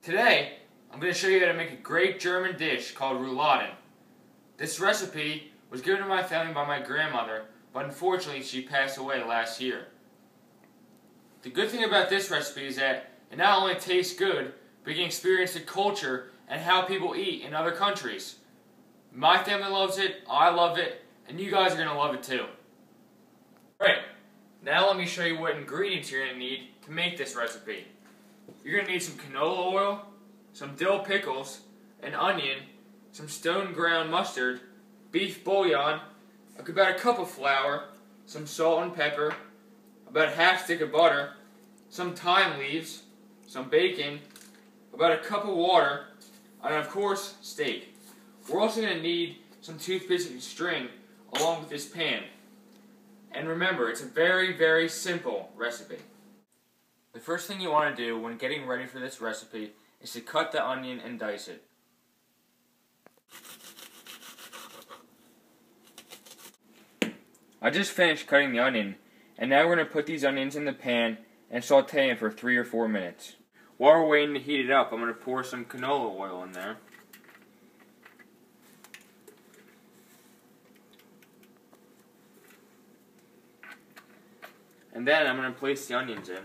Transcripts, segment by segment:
Today, I'm going to show you how to make a great German dish called rouladen. This recipe was given to my family by my grandmother, but unfortunately she passed away last year. The good thing about this recipe is that it not only tastes good, but you can experience the culture and how people eat in other countries. My family loves it, I love it, and you guys are going to love it too. Alright, now let me show you what ingredients you're going to need to make this recipe. You're going to need some canola oil, some dill pickles, an onion, some stone ground mustard, beef bouillon, about a cup of flour, some salt and pepper, about a half stick of butter, some thyme leaves, some bacon, about a cup of water, and of course, steak. We're also going to need some toothpaste and string along with this pan. And remember, it's a very, very simple recipe. The first thing you want to do when getting ready for this recipe is to cut the onion and dice it. I just finished cutting the onion, and now we're going to put these onions in the pan and saute them for 3 or 4 minutes. While we're waiting to heat it up, I'm going to pour some canola oil in there. And then I'm going to place the onions in.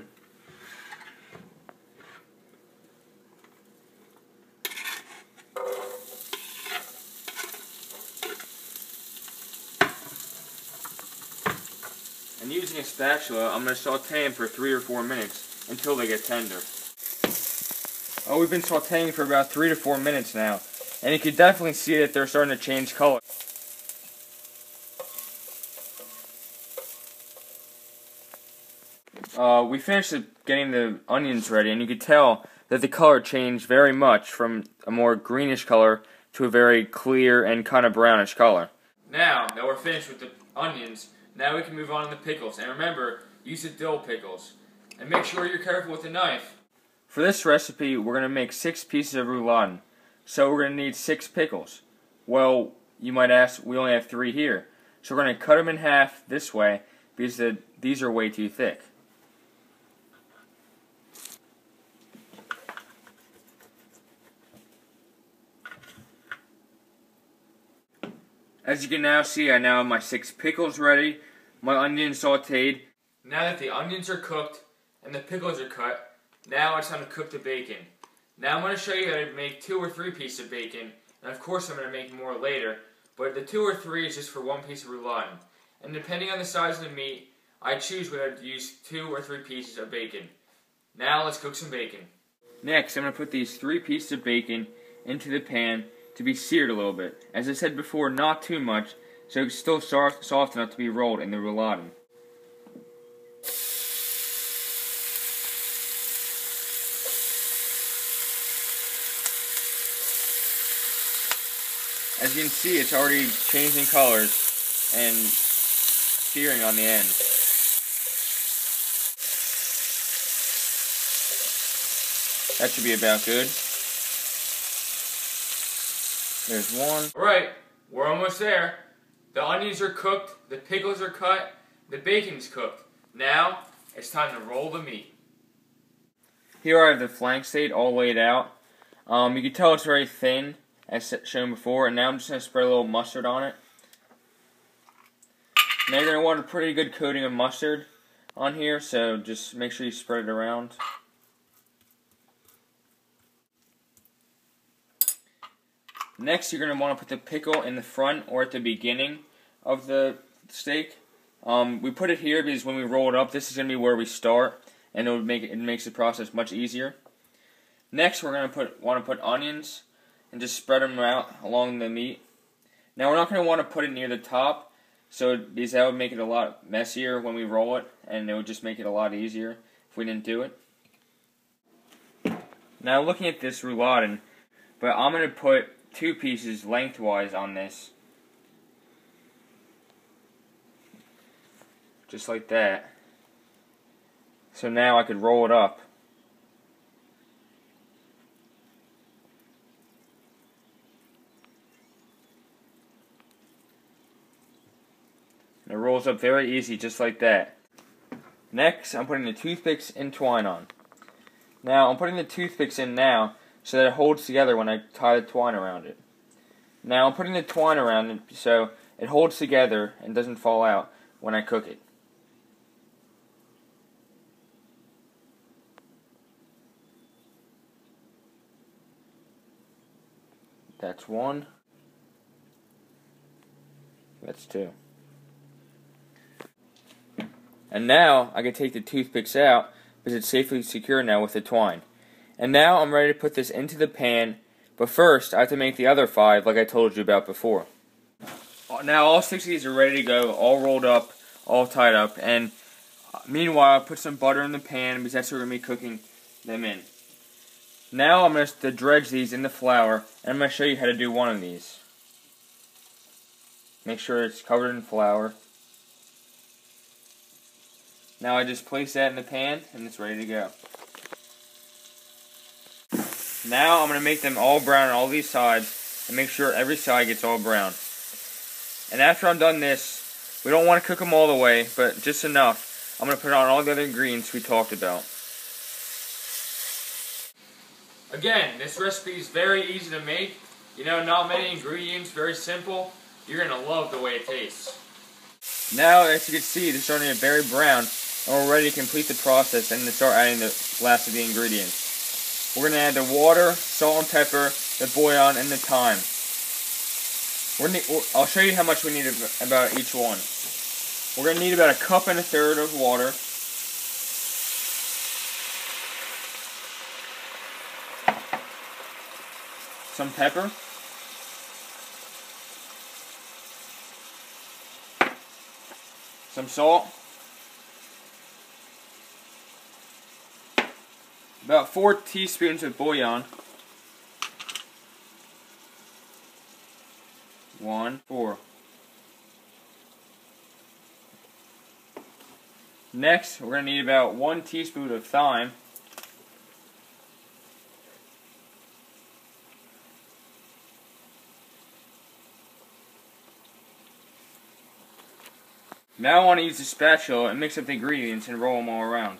And using a spatula, I'm going to saute them for 3 or 4 minutes until they get tender. Oh, we've been sauteing for about 3 to 4 minutes now, and you can definitely see that they're starting to change color. We finished getting the onions ready, and you could tell that the color changed very much from a more greenish color to a very clear and kind of brownish color. Now that we're finished with the onions, now we can move on to the pickles. And remember, use the dill pickles. And make sure you're careful with the knife. For this recipe, we're going to make 6 pieces of rouladen. So we're going to need 6 pickles. Well, you might ask, we only have 3 here. So we're going to cut them in half this way because these are way too thick. As you can now see, I now have my 6 pickles ready, my onions sauteed. Now that the onions are cooked and the pickles are cut, now it's time to cook the bacon. Now I'm going to show you how to make 2 or 3 pieces of bacon, and of course I'm going to make more later, but the 2 or 3 is just for 1 piece of rouladen. And depending on the size of the meat, I choose whether to use 2 or 3 pieces of bacon. Now let's cook some bacon. Next, I'm going to put these 3 pieces of bacon into the pan to be seared a little bit. As I said before, not too much, so it's still soft enough to be rolled in the rouladen. As you can see, it's already changing colors and searing on the end. That should be about good. There's one. Alright, we're almost there. The onions are cooked, the pickles are cut, the bacon's cooked. Now, it's time to roll the meat. Here I have the flank steak all laid out. You can tell it's very thin, as shown before, and now I'm just going to spread a little mustard on it. Now you're going to want a pretty good coating of mustard on here, so just make sure you spread it around. Next, you're going to want to put the pickle in the front or at the beginning of the steak. We put it here because when we roll it up, this is going to be where we start, and it makes the process much easier. Next, we're going to want to put onions and just spread them out along the meat. Now, we're not going to want to put it near the top, because that would make it a lot messier when we roll it, and it would just make it a lot easier if we didn't do it. Now, looking at this rouladen, but I'm going to put 2 pieces lengthwise on this. Just like that. So now I could roll it up. And it rolls up very easy, just like that. Next, I'm putting the toothpicks and twine on. Now, I'm putting the toothpicks in now so that it holds together when I tie the twine around it. Now I'm putting the twine around it so it holds together and doesn't fall out when I cook it. That's one. That's two. And now I can take the toothpicks out because it's safely secure now with the twine. And now I'm ready to put this into the pan, but first I have to make the other 5 like I told you about before. Now all 6 of these are ready to go, all rolled up, all tied up, and meanwhile I put some butter in the pan because that's what we're going to be cooking them in. Now I'm going to dredge these in the flour, and I'm going to show you how to do one of these. Make sure it's covered in flour. Now I just place that in the pan, and it's ready to go. Now I'm going to make them all brown on all these sides, and make sure every side gets all brown. And after I'm done this, we don't want to cook them all the way, but just enough. I'm going to put on all the other ingredients we talked about. Again, this recipe is very easy to make. You know, not many ingredients, very simple. You're going to love the way it tastes. Now, as you can see, they're starting to get very brown, and we're ready to complete the process and to start adding the last of the ingredients. We're going to add the water, salt and pepper, the bouillon, and the thyme. I'll show you how much we need about each one. We're going to need about 1 1/3 cups of water. Some pepper. Some salt. About 4 teaspoons of bouillon. 4. Next, we're going to need about 1 teaspoon of thyme. Now I want to use the spatula and mix up the ingredients and roll them all around.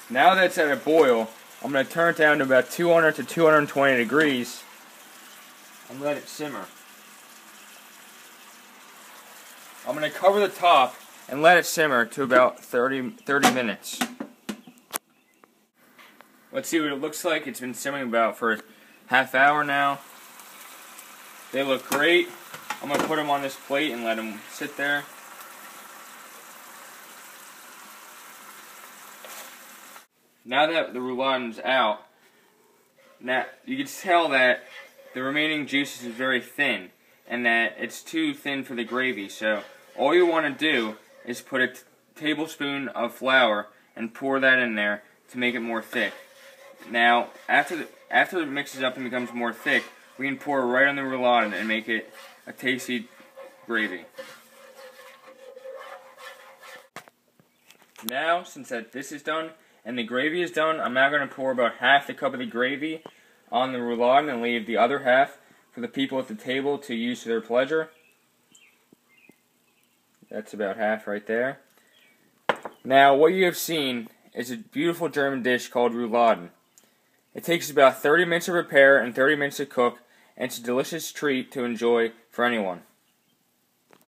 Now that it's at a boil, I'm going to turn it down to about 200 to 220 degrees and let it simmer. I'm going to cover the top and let it simmer to about 30 minutes. Let's see what it looks like. It's been simmering about for half hour now. They look great. I'm going to put them on this plate and let them sit there. Now that the rouladen's out, now you can tell that the remaining juices is very thin and that it's too thin for the gravy. So all you want to do is put a tablespoon of flour and pour that in there to make it more thick. Now after it mixes up and becomes more thick, we can pour it right on the rouladen and make it a tasty gravy. Now, since this is done and the gravy is done, I'm now going to pour about half the cup of the gravy on the rouladen and leave the other half for the people at the table to use to their pleasure. That's about half right there. Now, what you have seen is a beautiful German dish called rouladen. It takes about 30 minutes to prepare and 30 minutes to cook, and it's a delicious treat to enjoy for anyone.